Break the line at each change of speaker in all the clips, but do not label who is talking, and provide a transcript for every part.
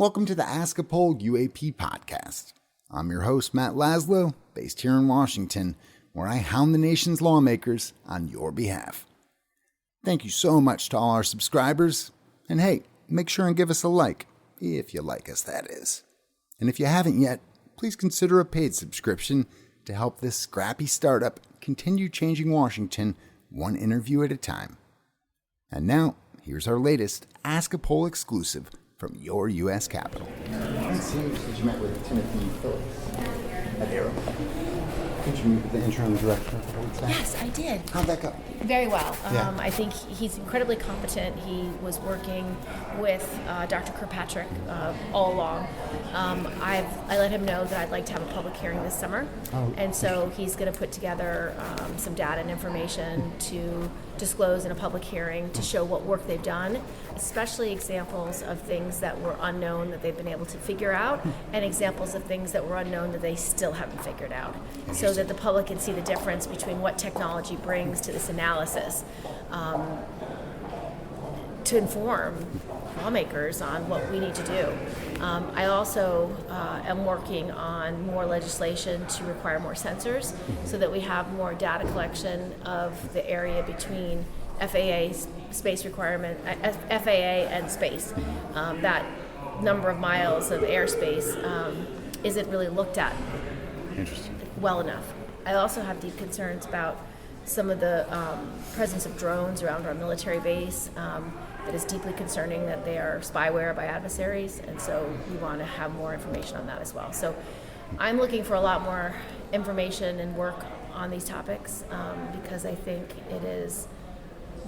Welcome to the Ask a Poll UAP podcast. I'm your host, Matt Laslo, based here in Washington, where I hound the nation's lawmakers on your behalf. Thank you so much to all our subscribers, and hey, make sure and give us a like, if you like us, that is. And if you haven't yet, please consider a paid subscription to help this scrappy startup continue changing Washington one interview at a time. And now, here's our latest Ask a Poll exclusive from your U.S. Capitol. It seems that you met with Timothy Phillips at AARO. Did you meet with the interim director of the board staff?
Yes, I did.
How'd that go?
Very well.
Yeah.
I think he's incredibly competent. He was working with Dr. Kirkpatrick all along. I let him know that I'd like to have a public hearing this summer. And so he's going to put together some data and information to disclose in a public hearing to show what work they've done, especially examples of things that were unknown that they've been able to figure out, and examples of things that were unknown that they still haven't figured out, so that the public can see the difference between what technology brings to this analysis to inform lawmakers on what we need to do. I also am working on more legislation to require more sensors so that we have more data collection of the area between FAA space requirement, FAA and space. That number of miles of airspace isn't really looked at well enough. I also have deep concerns about some of the presence of drones around our military base. That is deeply concerning, that they are spyware by adversaries, and so we want to have more information on that as well. So I'm looking for a lot more information and work on these topics because I think it is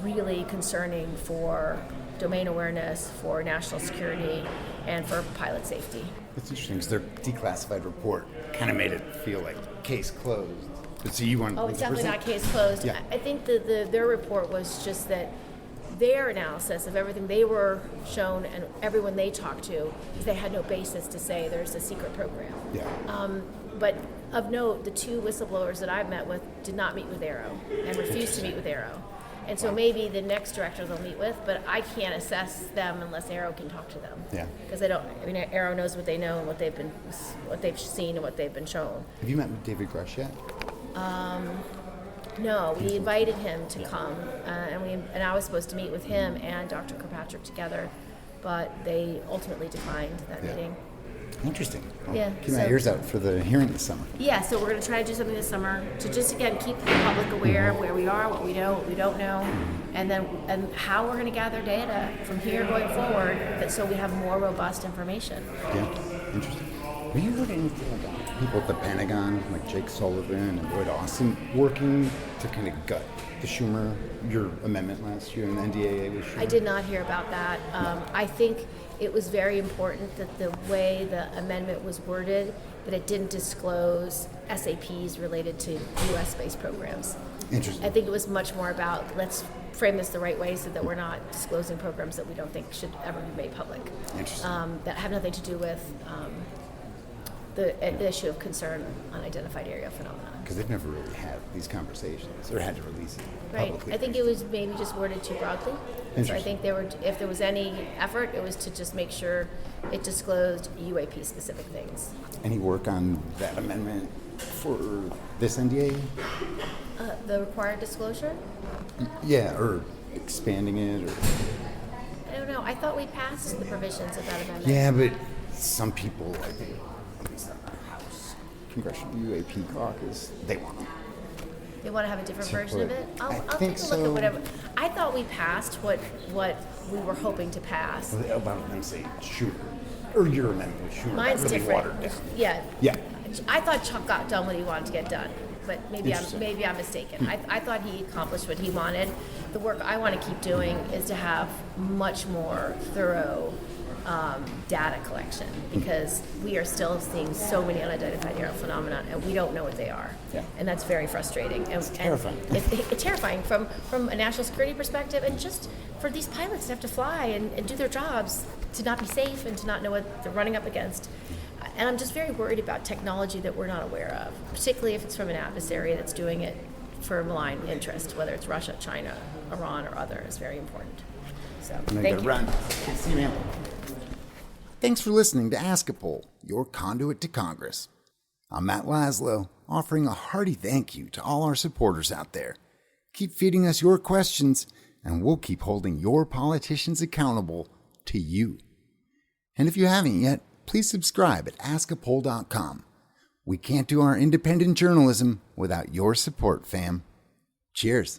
really concerning for domain awareness, for national security, and for pilot safety.
It's interesting because their declassified report kind of made it feel like case closed. But so you want?
Oh, it's definitely not case closed.
Yeah.
I think their report was just that their analysis of everything they were shown and everyone they talked to, they had no basis to say there's a secret program.
Yeah.
But of note, the two whistleblowers that I've met with did not meet with AARO and refused to meet with AARO. And so maybe the next director they'll meet with, but I can't assess them unless AARO can talk to them.
Yeah.
Because AARO knows what they know and what they've seen and what they've been shown.
Have you met with David Grush yet?
No, we invited him to come, and I was supposed to meet with him and Dr. Kirkpatrick together, but they ultimately declined that meeting.
Interesting. Well,
Yeah,
keep my ears out for the hearing this summer.
Yeah, so we're going to try to do something this summer to just, again, keep the public aware of where we are, what we know, what we don't know, and how we're going to gather data from here going forward so we have more robust information.
Yeah, interesting. Have you heard anything about people at the Pentagon, like Jake Sullivan and Lloyd Austin, working to kind of gut the Schumer, your amendment last year in the NDAA with Schumer?
I did not hear about that. I think it was very important that the way the amendment was worded, that it didn't disclose SAPs related to U.S. space programs.
Interesting.
I think it was much more about, let's frame this the right way so that we're not disclosing programs that we don't think should ever be made public.
Interesting.
That have nothing to do with the issue of concern unidentified aerial phenomena.
Because they've never really had these conversations or had to release it
Right.
publicly.
I think it was maybe just worded too broadly. So I think if there was any effort, it was to just make sure it disclosed UAP specific things.
Any work on that amendment for this NDA?
The required disclosure?
Yeah, or expanding it, or
I don't know. I thought we passed the provisions of that amendment.
yeah, but some people, I think, at least on the House Congressional UAP caucus, they want them.
They want to have a different version of it? I'll
think
take a look at
so.
whatever. I thought we passed what we were hoping to pass.
About them say Schumer, or your amendment with Schumer.
Mine's
really
different.
watered down.
Yeah.
Yeah.
I thought Chuck got done what he wanted to get done, but maybe
Interesting.
I'm mistaken. I thought he accomplished what he wanted. The work I want to keep doing is to have much more thorough data collection, because we are still seeing so many unidentified aerial phenomena and we don't know what they are.
Yeah.
And that's very frustrating. It's
terrifying.
It's terrifying from a national security perspective, and just for these pilots to have to fly and do their jobs, to not be safe and to not know what they're running up against. And I'm just very worried about technology that we're not aware of, particularly if it's from an adversary that's doing it for a malign interest, whether it's Russia, China, Iran, or other, is very important. So,
I'm
thank
gonna
you.
run. See you, man. Thanks for listening to Ask a Poll, your conduit to Congress. I'm Matt Laslo, offering a hearty thank you to all our supporters out there. Keep feeding us your questions, and we'll keep holding your politicians accountable to you. And if you haven't yet, please subscribe at askapoll.com. We can't do our independent journalism without your support, fam. Cheers.